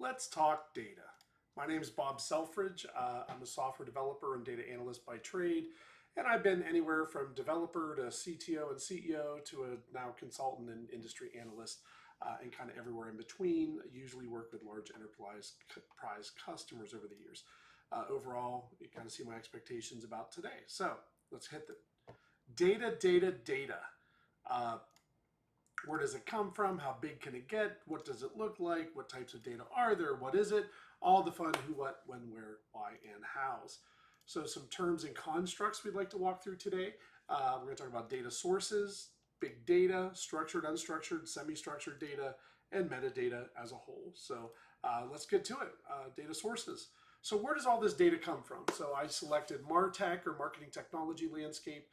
Let's talk data. My name is Bob Selfridge. I'm a software developer and data analyst by trade, and I've been anywhere from developer to CTO and CEO to a now consultant and industry analyst, and kind of everywhere in between. I usually work with large enterprise customers over the years. Overall, you kind of see my expectations about today. So let's hit the data. Uh, where does it come from? How big can it get? What does it look like? What types of data are there? What is it? All the fun who, what, when, where, why, and hows. So some terms and constructs we'd like to walk through today. We're going to talk about data sources, big data, structured, unstructured, semi-structured data, and metadata as a whole. So let's get to it. Data sources. So where does all this data come from? So I selected MarTech, or Marketing Technology Landscape,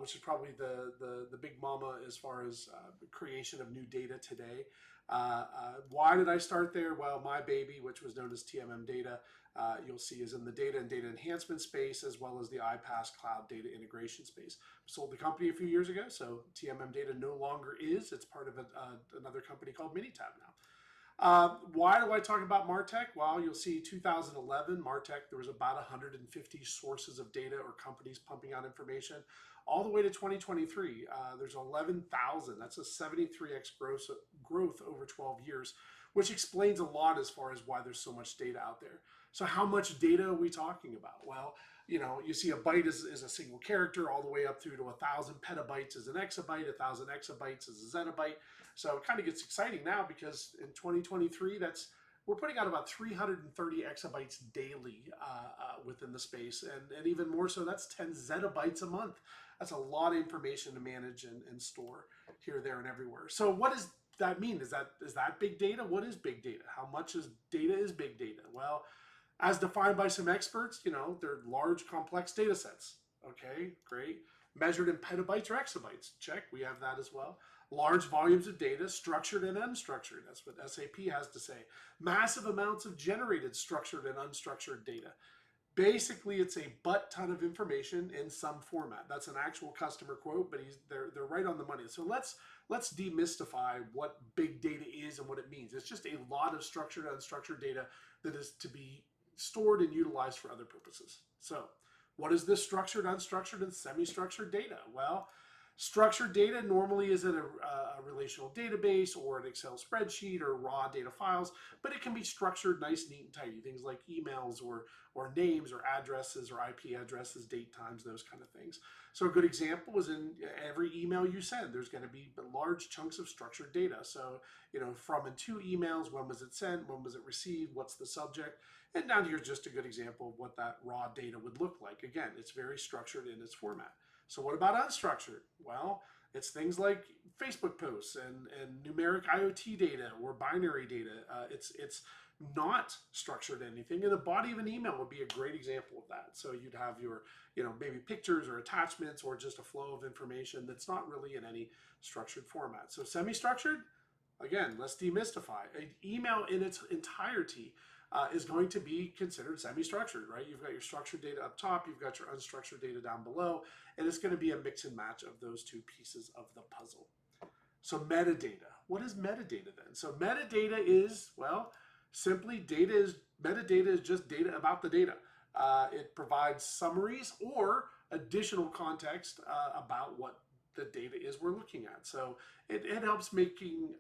which is probably the big mama as far as the creation of new data today. Why did I start there? Well, my baby, which was known as TMM Data, you'll see is in the data and data enhancement space, as well as the iPaaS cloud data integration space. Sold the company a few years ago, so TMM Data no longer is. It's part of another company called Minitab now. Why do I talk about MarTech? Well, you'll see 2011, MarTech, there was about 150 sources of data or companies pumping out information. All the way to 2023, there's 11,000. That's a 73x growth over 12 years, which explains a lot as far as why there's so much data out there. So how much data are we talking about? Well, you see a byte is a single character, all the way up through to 1,000 petabytes is an exabyte, 1,000 exabytes is a zettabyte. So it kind of gets exciting now because in 2023, we're putting out about 330 exabytes daily within the space, and even more so, that's 10 zettabytes a month. That's a lot of information to manage and store here, there, and everywhere. So what does that mean? Is that big data? What is big data? How much data is big data? Well, as defined by some experts, they're large, complex data sets. Okay, great. Measured in petabytes or exabytes. Check, we have that as well. Large volumes of data, structured and unstructured. That's what SAP has to say. Massive amounts of generated structured and unstructured data. Basically, it's a butt ton of information in some format. That's an actual customer quote, but they're right on the money. So let's demystify what big data is and what it means. It's just a lot of structured and unstructured data that is to be stored and utilized for other purposes. So what is this structured, unstructured, and semi-structured data? Well, structured data normally is in a relational database or an Excel spreadsheet or raw data files, but it can be structured nice, neat, and tidy. Things like emails or names or addresses or IP addresses, date, times, those kind of things. So a good example is in every email you send, there's going to be large chunks of structured data. So, from and to emails, when was it sent, when was it received, what's the subject, and down here is just a good example of what that raw data would look like. Again, it's very structured in its format. So what about unstructured? Well, it's things like Facebook posts and numeric IoT data or binary data. It's not structured anything. And the body of an email would be a great example of that. So you'd have your, maybe pictures or attachments or just a flow of information that's not really in any structured format. So semi-structured, again, let's demystify. An email in its entirety is going to be considered semi-structured, right? You've got your structured data up top, you've got your unstructured data down below, and it's going to be a mix and match of those two pieces of the puzzle. So metadata. What is metadata then? So metadata is, well, simply metadata is just data about the data. It provides summaries or additional context about what the data is we're looking at. So it helps making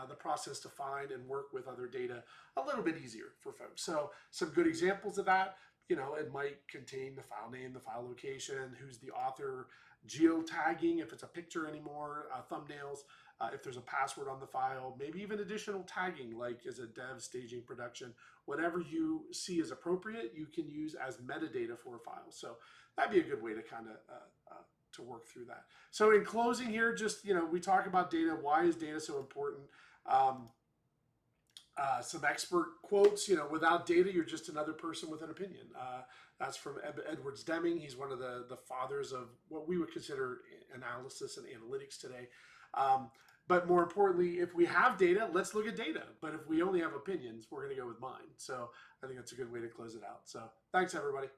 the process to find and work with other data a little bit easier for folks. So some good examples of that, it might contain the file name, the file location, who's the author, geotagging if it's a picture anymore, thumbnails, if there's a password on the file, maybe even additional tagging like is it dev, staging, production, whatever you see as appropriate, you can use as metadata for a file. So that'd be a good way to kind of to work through that. So in closing here, just, we talk about data. Why is data so important? Some expert quotes, without data, you're just another person with an opinion. That's from Edwards Deming. He's one of the fathers of what we would consider analysis and analytics today. But more importantly, if we have data, let's look at data. But if we only have opinions, we're going to go with mine. So I think that's a good way to close it out. So thanks, everybody.